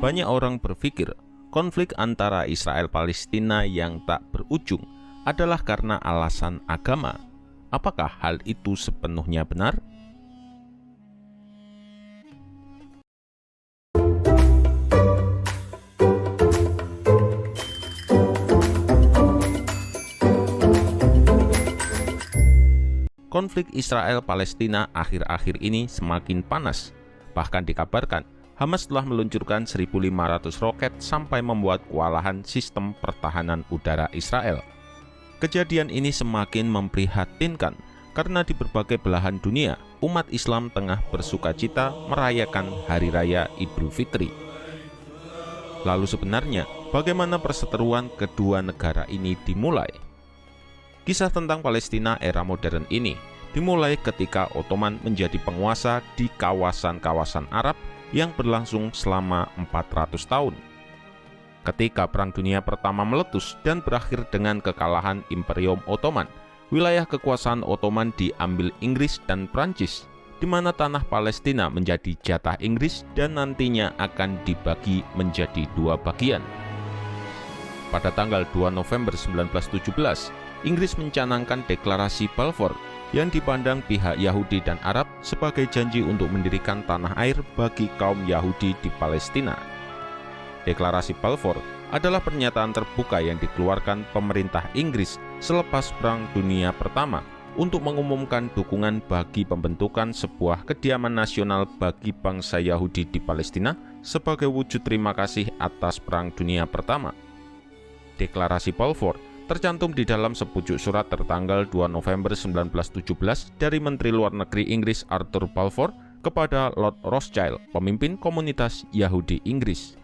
Banyak orang berpikir konflik antara Israel-Palestina yang tak berujung adalah karena alasan agama. Apakah hal itu sepenuhnya benar? Konflik Israel-Palestina akhir-akhir ini semakin panas. Bahkan dikabarkan, Hamas telah meluncurkan 1.500 roket sampai membuat kewalahan sistem pertahanan udara Israel. Kejadian ini semakin memprihatinkan karena di berbagai belahan dunia, umat Islam tengah bersukacita merayakan Hari Raya Idul Fitri. Lalu sebenarnya, bagaimana perseteruan kedua negara ini dimulai? Kisah tentang Palestina era modern ini dimulai ketika Ottoman menjadi penguasa di kawasan-kawasan Arab yang berlangsung selama 400 tahun. Ketika Perang Dunia Pertama meletus dan berakhir dengan kekalahan Imperium Ottoman, wilayah kekuasaan Ottoman diambil Inggris dan Prancis, di mana tanah Palestina menjadi jatah Inggris dan nantinya akan dibagi menjadi dua bagian. Pada tanggal 2 November 1917, Inggris mencanangkan deklarasi Balfour yang dipandang pihak Yahudi dan Arab sebagai janji untuk mendirikan tanah air bagi kaum Yahudi di Palestina. Deklarasi Balfour adalah pernyataan terbuka yang dikeluarkan pemerintah Inggris selepas Perang Dunia Pertama untuk mengumumkan dukungan bagi pembentukan sebuah kediaman nasional bagi bangsa Yahudi di Palestina sebagai wujud terima kasih atas Perang Dunia Pertama. Deklarasi Balfour tercantum di dalam sepucuk surat tertanggal 2 November 1917 dari Menteri Luar Negeri Inggris Arthur Balfour kepada Lord Rothschild, pemimpin komunitas Yahudi Inggris.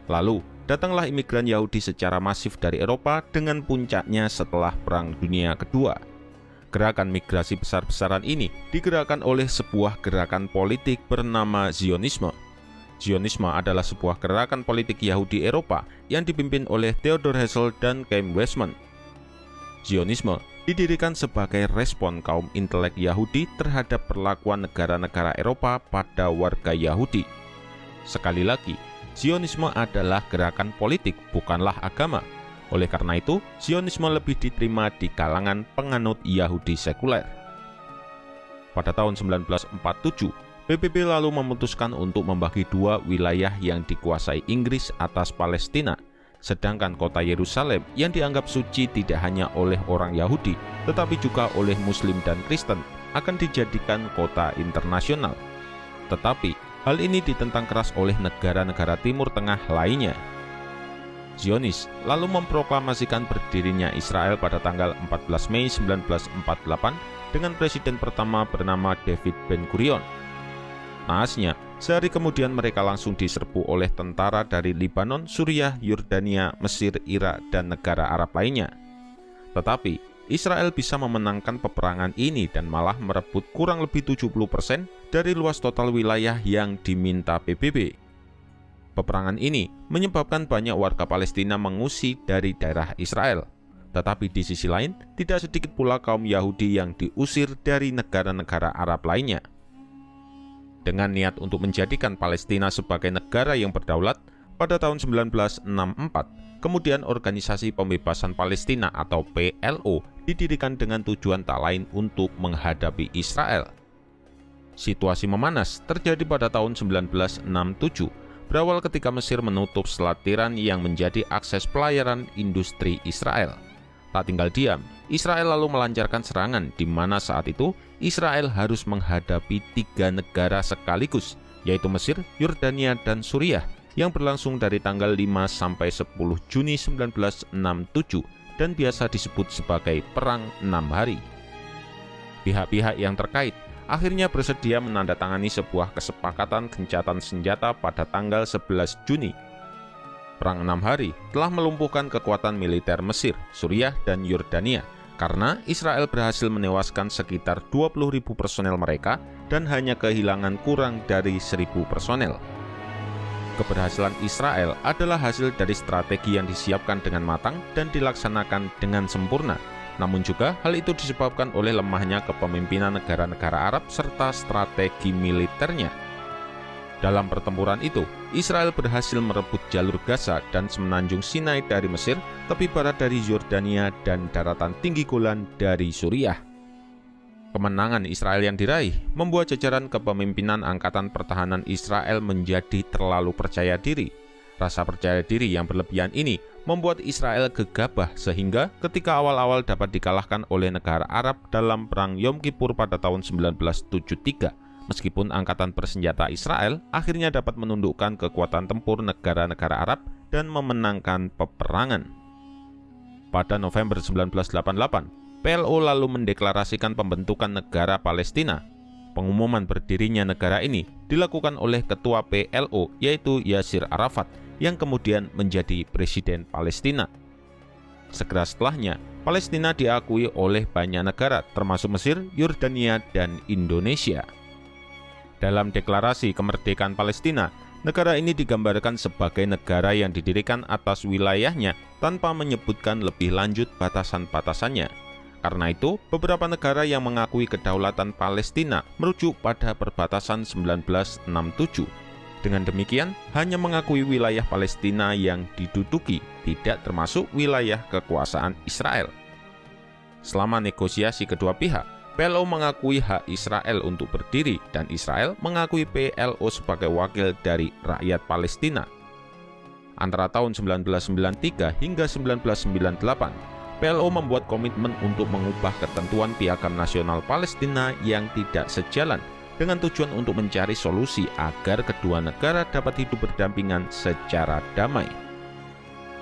Lalu, datanglah imigran Yahudi secara masif dari Eropa dengan puncaknya setelah Perang Dunia Kedua. Gerakan migrasi besar-besaran ini digerakkan oleh sebuah gerakan politik bernama Zionisme. Zionisme adalah sebuah gerakan politik Yahudi Eropa yang dipimpin oleh Theodor Herzl dan Chaim Weizmann. Zionisme didirikan sebagai respon kaum intelek Yahudi terhadap perlakuan negara-negara Eropa pada warga Yahudi. Sekali lagi, Zionisme adalah gerakan politik, bukanlah agama. Oleh karena itu, Zionisme lebih diterima di kalangan penganut Yahudi sekuler. Pada tahun 1947, PBB lalu memutuskan untuk membagi dua wilayah yang dikuasai Inggris atas Palestina, sedangkan kota Yerusalem yang dianggap suci tidak hanya oleh orang Yahudi, tetapi juga oleh Muslim dan Kristen, akan dijadikan kota internasional. Tetapi, hal ini ditentang keras oleh negara-negara Timur Tengah lainnya. Zionis lalu memproklamasikan berdirinya Israel pada tanggal 14 Mei 1948 dengan presiden pertama bernama David Ben-Gurion. Naasnya, sehari kemudian mereka langsung diserbu oleh tentara dari Libanon, Suriah, Yordania, Mesir, Irak, dan negara Arab lainnya. Tetapi, Israel bisa memenangkan peperangan ini dan malah merebut kurang lebih 70% dari luas total wilayah yang diminta PBB. Peperangan ini menyebabkan banyak warga Palestina mengungsi dari daerah Israel. Tetapi di sisi lain, tidak sedikit pula kaum Yahudi yang diusir dari negara-negara Arab lainnya. Dengan niat untuk menjadikan Palestina sebagai negara yang berdaulat, pada tahun 1964, kemudian Organisasi Pembebasan Palestina atau PLO didirikan dengan tujuan tak lain untuk menghadapi Israel. Situasi memanas terjadi pada tahun 1967, berawal ketika Mesir menutup Selat Tiran yang menjadi akses pelayaran industri Israel. Tak tinggal diam, Israel lalu melancarkan serangan di mana saat itu Israel harus menghadapi 3 negara sekaligus, yaitu Mesir, Yordania, dan Suriah, yang berlangsung dari tanggal 5 sampai 10 Juni 1967 dan biasa disebut sebagai Perang 6 Hari. Pihak-pihak yang terkait akhirnya bersedia menandatangani sebuah kesepakatan gencatan senjata pada tanggal 11 Juni. Perang 6 Hari telah melumpuhkan kekuatan militer Mesir, Suriah, dan Yordania karena Israel berhasil menewaskan sekitar 20.000 personel mereka dan hanya kehilangan kurang dari 1.000 personel. Keberhasilan Israel adalah hasil dari strategi yang disiapkan dengan matang dan dilaksanakan dengan sempurna. Namun juga hal itu disebabkan oleh lemahnya kepemimpinan negara-negara Arab serta strategi militernya. Dalam pertempuran itu, Israel berhasil merebut jalur Gaza dan semenanjung Sinai dari Mesir, tepi barat dari Yordania, dan daratan tinggi Golan dari Suriah. Kemenangan Israel yang diraih membuat jajaran kepemimpinan Angkatan Pertahanan Israel menjadi terlalu percaya diri. Rasa percaya diri yang berlebihan ini membuat Israel gegabah sehingga ketika awal-awal dapat dikalahkan oleh negara Arab dalam Perang Yom Kippur pada tahun 1973, meskipun angkatan bersenjata Israel akhirnya dapat menundukkan kekuatan tempur negara-negara Arab dan memenangkan peperangan. Pada November 1988, PLO lalu mendeklarasikan pembentukan negara Palestina. Pengumuman berdirinya negara ini dilakukan oleh ketua PLO yaitu Yasir Arafat yang kemudian menjadi Presiden Palestina. Segera setelahnya, Palestina diakui oleh banyak negara termasuk Mesir, Yordania, dan Indonesia. Dalam deklarasi kemerdekaan Palestina, negara ini digambarkan sebagai negara yang didirikan atas wilayahnya tanpa menyebutkan lebih lanjut batasan-batasannya. Karena itu, beberapa negara yang mengakui kedaulatan Palestina merujuk pada perbatasan 1967. Dengan demikian, hanya mengakui wilayah Palestina yang diduduki, tidak termasuk wilayah kekuasaan Israel. Selama negosiasi kedua pihak, PLO mengakui hak Israel untuk berdiri dan Israel mengakui PLO sebagai wakil dari rakyat Palestina. Antara tahun 1993 hingga 1998, PLO membuat komitmen untuk mengubah ketentuan Piagam Nasional Palestina yang tidak sejalan dengan tujuan untuk mencari solusi agar kedua negara dapat hidup berdampingan secara damai.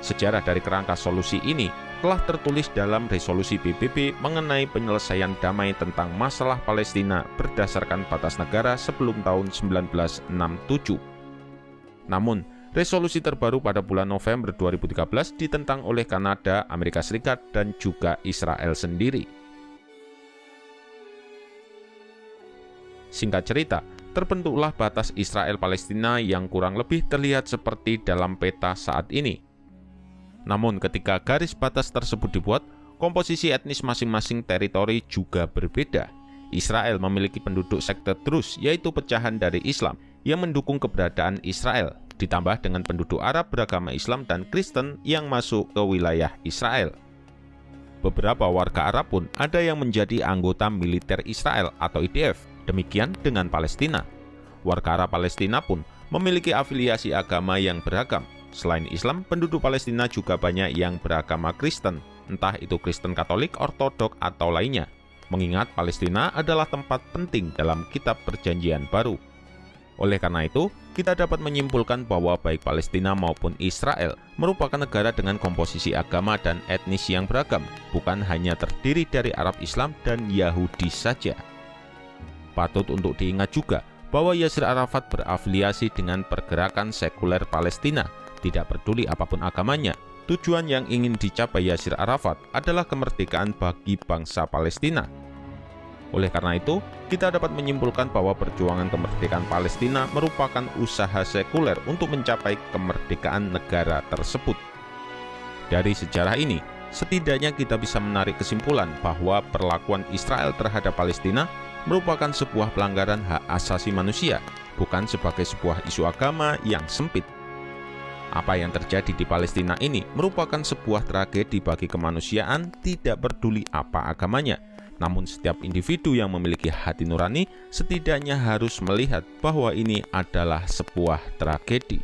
Sejarah dari kerangka solusi ini telah tertulis dalam resolusi PBB mengenai penyelesaian damai tentang masalah Palestina berdasarkan batas negara sebelum tahun 1967. Namun, resolusi terbaru pada bulan November 2013 ditentang oleh Kanada, Amerika Serikat, dan juga Israel sendiri. Singkat cerita, terbentuklah batas Israel-Palestina yang kurang lebih terlihat seperti dalam peta saat ini. Namun ketika garis batas tersebut dibuat, komposisi etnis masing-masing teritori juga berbeda. Israel memiliki penduduk sekte Druze, yaitu pecahan dari Islam, yang mendukung keberadaan Israel, ditambah dengan penduduk Arab beragama Islam dan Kristen yang masuk ke wilayah Israel. Beberapa warga Arab pun ada yang menjadi anggota militer Israel atau IDF, demikian dengan Palestina. Warga Arab Palestina pun memiliki afiliasi agama yang beragam. Selain Islam, penduduk Palestina juga banyak yang beragama Kristen, entah itu Kristen Katolik, Ortodok, atau lainnya. Mengingat Palestina adalah tempat penting dalam Kitab Perjanjian Baru. Oleh karena itu, kita dapat menyimpulkan bahwa baik Palestina maupun Israel merupakan negara dengan komposisi agama dan etnis yang beragam, bukan hanya terdiri dari Arab Islam dan Yahudi saja. Patut untuk diingat juga bahwa Yasir Arafat berafiliasi dengan pergerakan sekuler Palestina. Tidak peduli apapun agamanya, tujuan yang ingin dicapai Yasir Arafat adalah kemerdekaan bagi bangsa Palestina. Oleh karena itu, kita dapat menyimpulkan bahwa perjuangan kemerdekaan Palestina merupakan usaha sekuler untuk mencapai kemerdekaan negara tersebut. Dari sejarah ini, setidaknya kita bisa menarik kesimpulan bahwa perlakuan Israel terhadap Palestina merupakan sebuah pelanggaran hak asasi manusia, bukan sebagai sebuah isu agama yang sempit. Apa yang terjadi di Palestina ini merupakan sebuah tragedi bagi kemanusiaan, tidak peduli apa agamanya. Namun setiap individu yang memiliki hati nurani setidaknya harus melihat bahwa ini adalah sebuah tragedi.